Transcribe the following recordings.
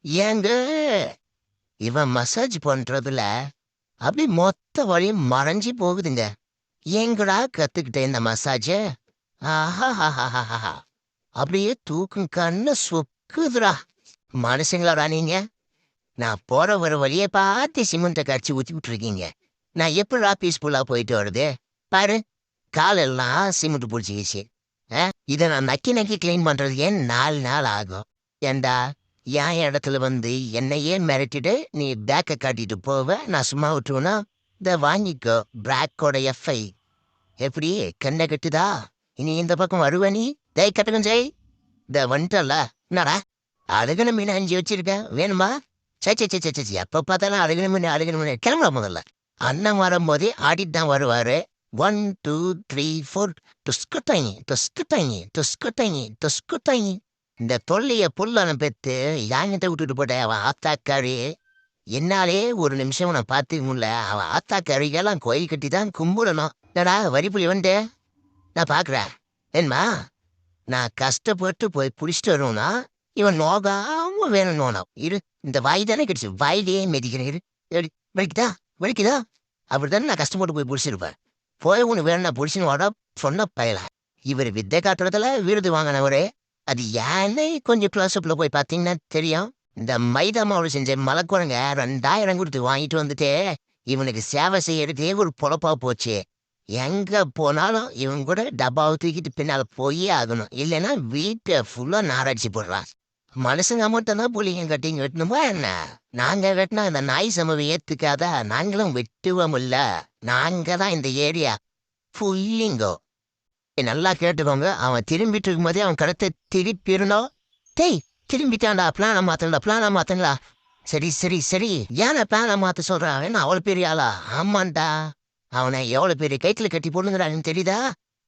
ஏங்க இவன் மசாஜ் பண்றதுல அப்படி மொத்த வழியும் மறைஞ்சு போகுதுங்க. எங்கடா கத்துக்கிட்ட இந்த மசாஜ? ஆஹா, அப்படியே தூக்கும் கண்ணு சொக்குதுடா. மனுஷங்களாடா நீங்க? நான் போற ஒரு வழியை பார்த்து சிமெண்ட்டை கரைச்சி ஊத்தி விட்டுருக்கீங்க. நான் எப்படிடா பீஸ்ஃபுல்லா போயிட்டு வருது? பாரு, காலெல்லாம் சிமெண்ட் பிடிச்சிக்கிச்சு. இதை நான் நக்கி நக்கி கிளீன் பண்றது ஏன் 4 நாள் ஆகும்? ஏண்டா, என் இடத்துல வந்து என்னையே மிரட்டிட்டு நீ பேக்கை காட்டிட்டு போவ, நான் சும்மா விட்டுருவேனா? இதை வாங்கிக்கோ, பிராக்கோட எஃப்ஐ. எப்படி கண்ணை கட்டுதா? இனி இந்த பக்கம் வருவ நீ? டேய் கட்டகம் ஜெய், இந்த வந்துட்டல. என்னடா அழுகன மீன் 5 வச்சிருக்கேன், வேணுமா? சே சே சே சே சே, எப்ப பார்த்தாலும் அழுகன மீன் கிளம்புற முதல்ல. அண்ணன் வரும்போதே ஆடிட்டு தான் வருவாரு. 1 2 3 4 டுஸ்குட்டாங்கி டுஸ்குட்டாங்கி டுஸ்குட்டாங்கி டுஸ்குட்டாங்கி. இந்த தொல்லைய புல்லன பெத்து யாங்கிட்ட விட்டுட்டு போட்ட அவன் ஆத்தாக்காரி. என்னாலே ஒரு நிமிஷம் உன்னை பார்த்துக்க முடியல. அவன் ஆத்தாக்காரிக்கெல்லாம் கோயில் கட்டி தான் கும்பிடணும். என்னடா வரிப்புலி வந்து நான் பார்க்குறேன். ஏன்மா, நான் கஷ்டப்பட்டு போய் பிடிச்சிட்டு வருவேன்னா இவன் நோகாம வேணும் நோனம் இரு. இந்த வாய் தானே கிடைச்சு வாயிலேயே மெதிக்கிறேன் இரு. வலிக்குதா வலிக்குதா? அப்படித்தானே நான் கஷ்டப்பட்டு போய் பிடிச்சிருப்பேன். போய் ஒன்று வேணும்னா பிடிச்சின்னு வாடா சொன்ன பயல. இவர் வித்தை காட்டுறதுல விருது வாங்கினவரே. அது ஏன்னு கொஞ்சம் க்ளோஸ்அப்ல போய் பார்த்தீங்கன்னா தெரியும். இந்த மைதா மாவு செஞ்ச மலைக்குரங்க 2000 கொடுத்து வாங்கிட்டு வந்துட்டு இவனுக்கு சேவை செய்யறதே ஒரு பொழப்பா போச்சு. எங்க போனாலும் இவன் கூட டப்பாவை தூக்கிட்டு பின்னால போயே ஆகணும். இல்லைன்னா வீட்டை ஃபுல்லா நாராய்ச்சி போடுறான். மனுஷங்க மட்டும்தான் புள்ளிங்க கட்டிங்க வெட்டணுமா என்ன? நாங்க வெட்டினா இந்த நாய் சமவை ஏத்துக்காத? நாங்களும் வெட்டுவோம் இல்ல. நாங்க தான் இந்த ஏரியா ஃபுல்லிங்கோ. நல்லா கேட்டுக்கோங்க. அவன் திரும்பிட்டு இருக்கும்போதே அவன் கடத்தை திருப்பிடணும். டேய், திரும்பிட்டான்டா, பிளான மாத்தங்களா? சரி சரி சரி, ஏன்னா பிளான மாத்த சொல்றான்? அவன் அவ்வளவு பெரிய ஆளா? ஆமாண்டா, அவனை எவ்வளவு பெரிய கைத்துல கட்டி போடுங்கிறான்னு தெரியுதா?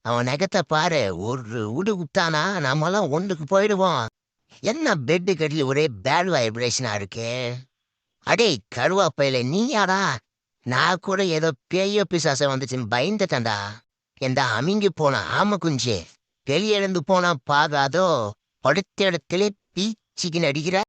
அவன் நகத்தை பாரு, ஒரு உடு விட்டானா நம்மளாம் ஒன்றுக்கு போயிடுவோம். என்ன பெட்டு கட்டில ஒரே பேட் வைப்ரேஷனா இருக்கு? அடே கருவாப்பையில நீயாடா? நான் கூட ஏதோ பேயோ பிசாசம் வந்துச்சுன்னு பயந்துட்டேன்டா. எந்த அமிங்கி போன ஆம குஞ்சு வெளியே எழுந்து போனா பாகாதோ? படுத்த இடத்துல பீச்சிக்கு நடிக்கிற